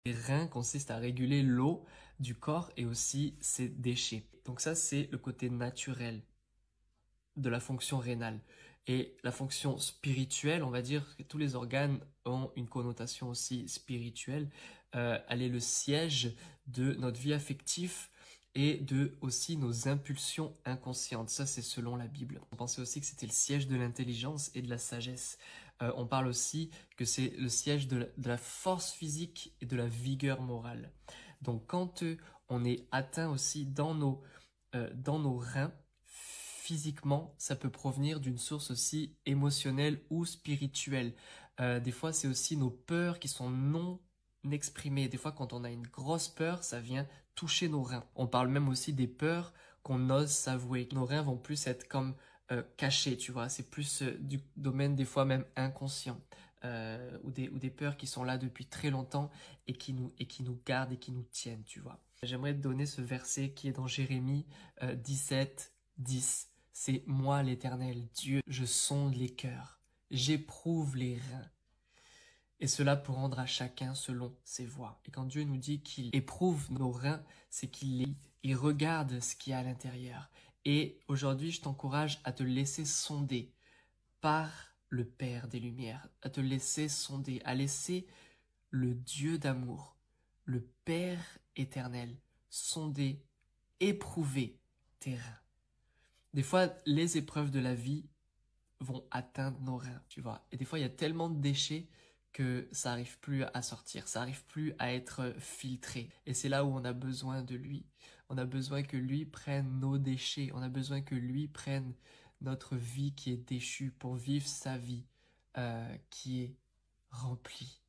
Les reins consistent à réguler l'eau du corps et aussi ses déchets. Donc ça, c'est le côté naturel de la fonction rénale. Et la fonction spirituelle, on va dire que tous les organes ont une connotation aussi spirituelle. Elle est le siège de notre vie affective et de aussi nos impulsions inconscientes. Ça, c'est selon la Bible. On pensait aussi que c'était le siège de l'intelligence et de la sagesse. On parle aussi que c'est le siège de la force physique et de la vigueur morale. Donc quand on est atteint aussi dans nos reins, physiquement, ça peut provenir d'une source aussi émotionnelle ou spirituelle. Des fois, c'est aussi nos peurs qui sont non exprimées. Des fois, quand on a une grosse peur, ça vient toucher nos reins. On parle même aussi des peurs qu'on ose s'avouer. Nos reins vont plus être comme cachés, tu vois. C'est plus du domaine des fois même inconscient. Ou des peurs qui sont là depuis très longtemps et qui nous gardent et qui nous tiennent, tu vois. J'aimerais te donner ce verset qui est dans Jérémie 17, 10. C'est moi l'Éternel, Dieu, je sonde les cœurs, j'éprouve les reins. Et cela pour rendre à chacun selon ses voies. Et quand Dieu nous dit qu'il éprouve nos reins, c'est qu'il regarde ce qu'il y a à l'intérieur. Et aujourd'hui, je t'encourage à te laisser sonder par le Père des Lumières, à te laisser sonder, à laisser le Dieu d'amour, le Père éternel, sonder, éprouver tes reins. Des fois, les épreuves de la vie vont atteindre nos reins, tu vois. Et des fois, il y a tellement de déchets que ça n'arrive plus à sortir, ça n'arrive plus à être filtré. Et c'est là où on a besoin de lui. On a besoin que lui prenne nos déchets, on a besoin que lui prenne notre vie qui est déchue pour vivre sa vie qui est remplie